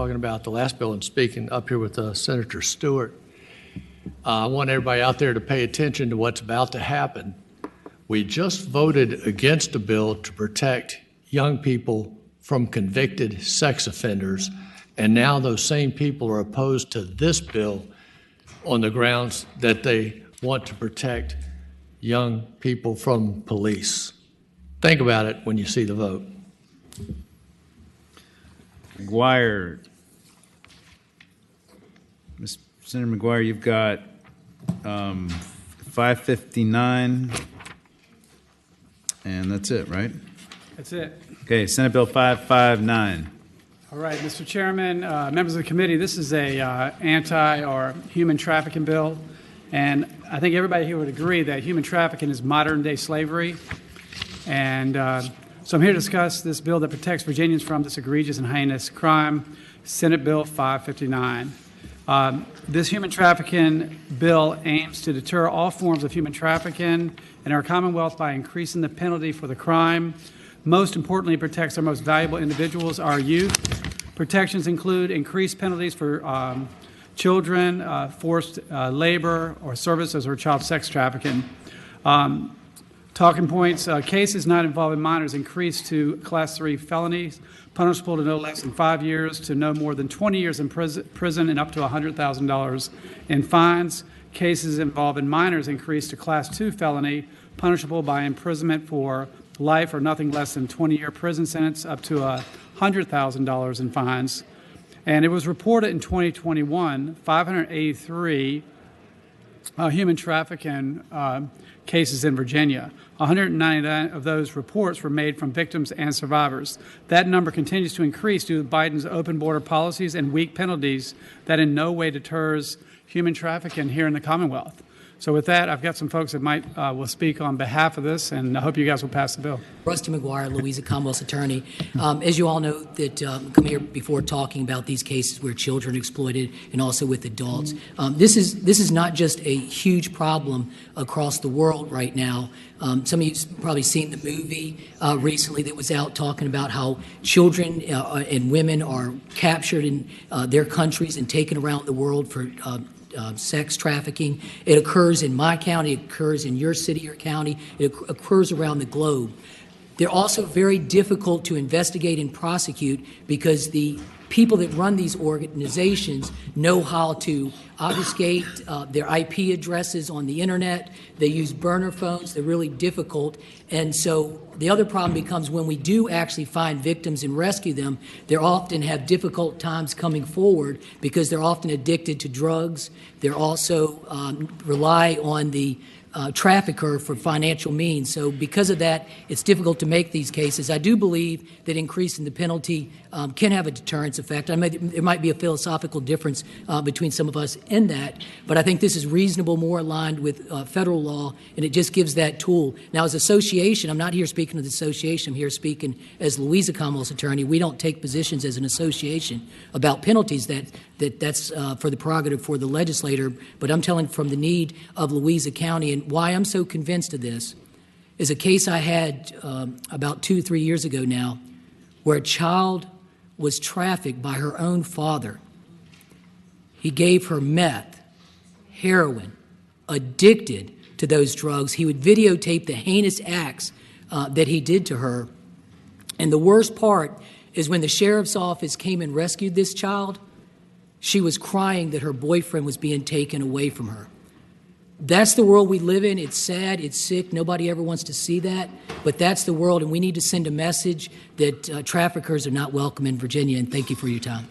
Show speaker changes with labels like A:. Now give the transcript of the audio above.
A: Talking about the last bill and speaking up here with Senator Stewart. I want everybody out there to pay attention to what's about to happen. We just voted against a bill to protect young people from convicted sex offenders, and now those same people are opposed to this bill on the grounds that they want to protect young people from police. Think about it when you see the vote.
B: McGuire. Senator McGuire, you've got 559, and that's it, right?
C: That's it.
B: Okay, Senate Bill 559.
C: All right, Mr. Chairman, members of the committee, this is a anti- or human trafficking bill, and I think everybody here would agree that human trafficking is modern-day slavery. And so I'm here to discuss this bill that protects Virginians from this egregious and heinous crime, Senate Bill 559. This human trafficking bill aims to deter all forms of human trafficking in our Commonwealth by increasing the penalty for the crime. Most importantly, it protects our most valuable individuals, our youth. Protections include increased penalties for children, forced labor or services, or child sex trafficking. Talking points, cases not involving minors increased to Class 3 felonies, punishable to no less than 5 years to no more than 20 years in prison and up to $100,000 in fines. Cases involving minors increased to Class 2 felony, punishable by imprisonment for life or nothing less than 20-year prison sentence, up to $100,000 in fines. And it was reported in 2021, 583 human trafficking cases in Virginia. 199 of those reports were made from victims and survivors. That number continues to increase due to Biden's open border policies and weak penalties that in no way deters human trafficking here in the Commonwealth. So with that, I've got some folks that will speak on behalf of this, and I hope you guys will pass the bill.
D: Rusty McGuire, Louisa Commonwealth's attorney. As you all know, that come here before talking about these cases where children are exploited and also with adults. This is not just a huge problem across the world right now. Some of you've probably seen the movie recently that was out talking about how children and women are captured in their countries and taken around the world for sex trafficking. It occurs in my county, it occurs in your city or county, it occurs around the globe. They're also very difficult to investigate and prosecute because the people that run these organizations know how to obfuscate their IP addresses on the internet. They use burner phones. They're really difficult. And so the other problem becomes when we do actually find victims and rescue them, they often have difficult times coming forward because they're often addicted to drugs. They're also rely on the trafficker for financial means. So because of that, it's difficult to make these cases. I do believe that increasing the penalty can have a deterrence effect. There might be a philosophical difference between some of us in that, but I think this is reasonable, more aligned with federal law, and it just gives that tool. Now, as association, I'm not here speaking of the association. I'm here speaking as Louisa Commonwealth's attorney. We don't take positions as an association about penalties. That's for the prerogative for the legislator, but I'm telling from the need of Louisa County. And why I'm so convinced of this is a case I had about 2 or 3 years ago now where a child was trafficked by her own father. He gave her meth, heroin, addicted to those drugs. He would videotape the heinous acts that he did to her. And the worst part is when the sheriff's office came and rescued this child, she was crying that her boyfriend was being taken away from her. That's the world we live in. It's sad. It's sick. Nobody ever wants to see that. But that's the world, and we need to send a message that traffickers are not welcome in Virginia. And thank you for your time.